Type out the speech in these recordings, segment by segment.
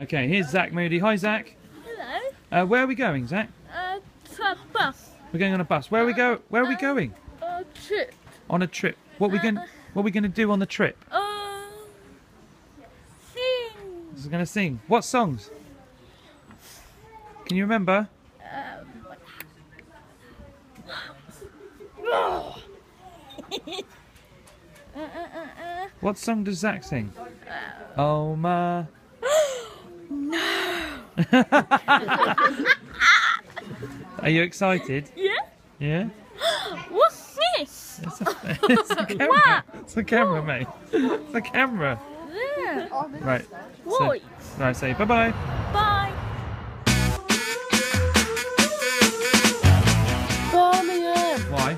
Okay, here's Zach Moody. Hi, Zach. Hello. Where are we going, Zach? To a bus. We're going on a bus. Where are we going? A trip. On a trip. What are we going to do on the trip? Sing. We're going to sing. What songs? Can you remember? What song does Zach sing? Oh my. No. Are you excited? Yeah. Yeah? What's this? It's a camera. What? It's a camera, mate. It's a camera. Yeah. Right. What? Right, say bye-bye. Bye. Birmingham, Why?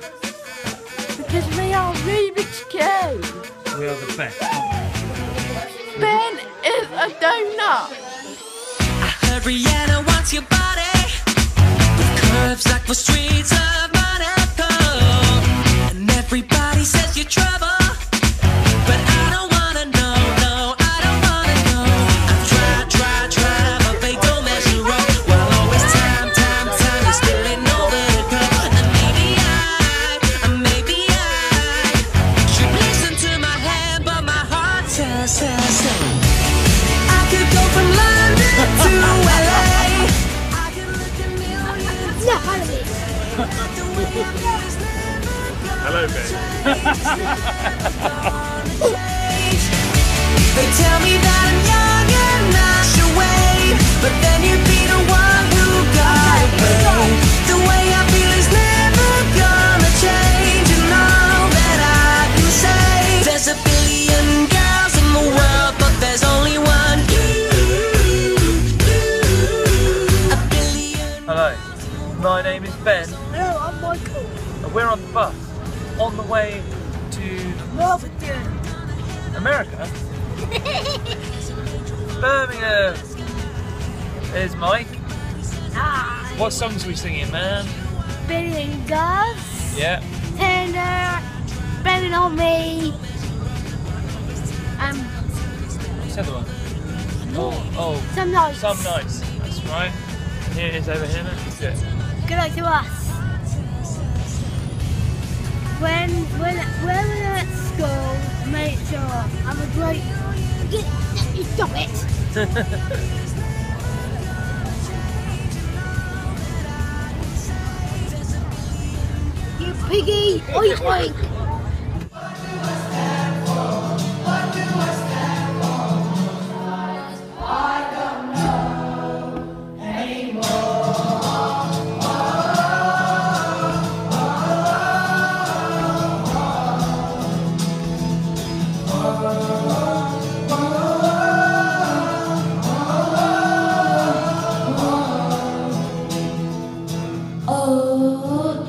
because we are Rubik's Cube. We are the best, aren't Ben is a donut. I heard Rihanna wants your body, with curves like the streets of Monaco. And everybody says you're trouble, but I don't wanna know, no, I don't wanna know. I've tried, but they don't measure up. While always time is spilling over the cup. And maybe I should listen to my hand, but my heart says I could go from London to LA. I could look a million Hello, Ben. They tell me that I'm young and I should wait, but then you'd be the one who got away. The way I feel is never gonna change, and all that I can say, there's a billion girls in the world, but there's only one you. A billion. Hello. My name is Ben, Hello, I'm Michael. and we're on the bus on the way to America. Birmingham. There's Mike. Hi. What songs are we singing, man? Billion girls. Yeah. Tender. Blaming on me. What's the other one? Oh. Some nights. Some nights. That's right. Here it is over here. Good. Good luck to us. When we're at school, make sure I'm a great. You stop it. You piggy! Oink oink! Oh,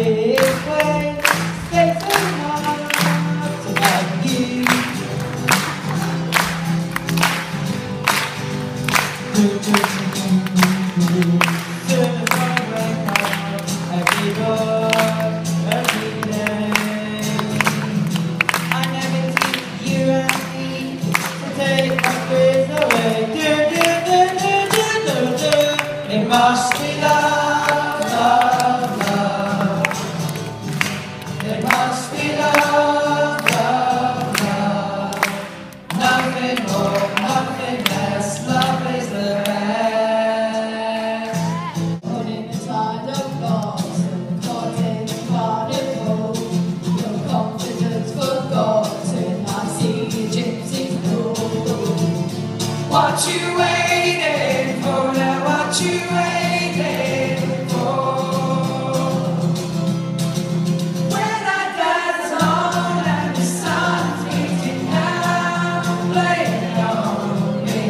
this way, space enough to love you. Soon as I wake up, every day, every day, I never see you and me to take my fears away. It must be love, love, love. It must be love, love, love. Nothing more, nothing less. Love is the best. Caught in the tide of loss, caught in the carnival. Your confidence forgotten. I see your gypsy pool. What you waiting for now? What you waiting for? When I dance on and the sun's beating down, playing on me.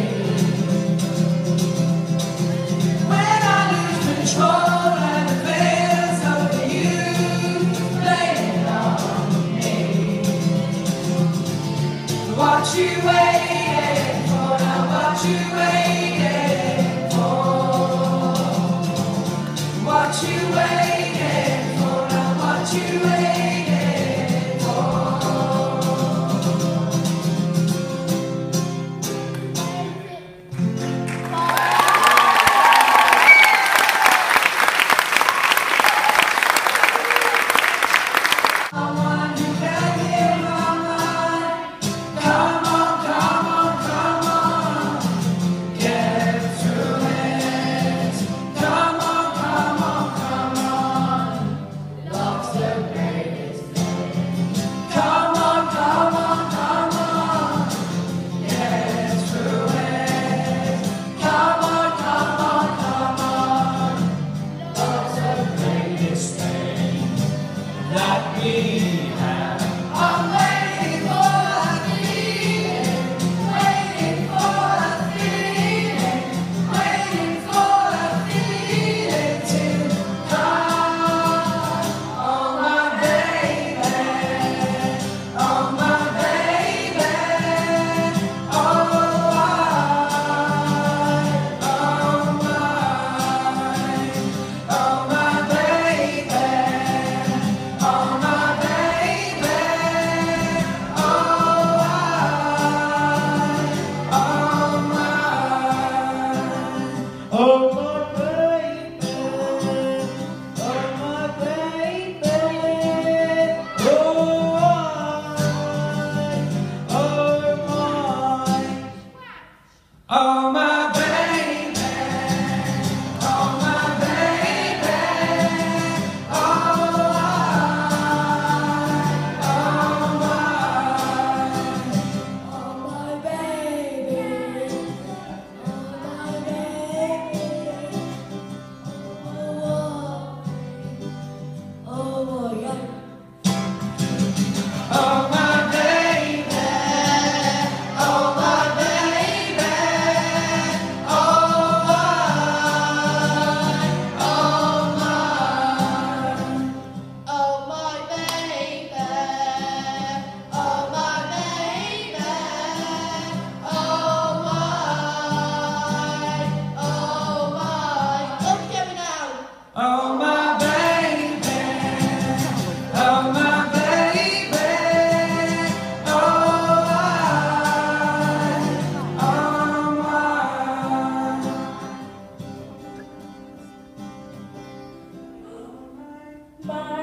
When I lose control and the fears over you, playing on me. What you waiting for now? What you waiting for? What you waiting for now? What you waiting for? Someone who can hear my mind. Come on, come on, come on. Get through it. Come on, come on, come on. Love's the greatest thing. Come on, come on, come on. Get through it. Come on, come on, come on. Love's the greatest thing that we have. I'm waiting for a feeling, waiting for a feeling, waiting for a feeling to come. Oh my baby, oh my baby, oh my baby, oh my baby, oh my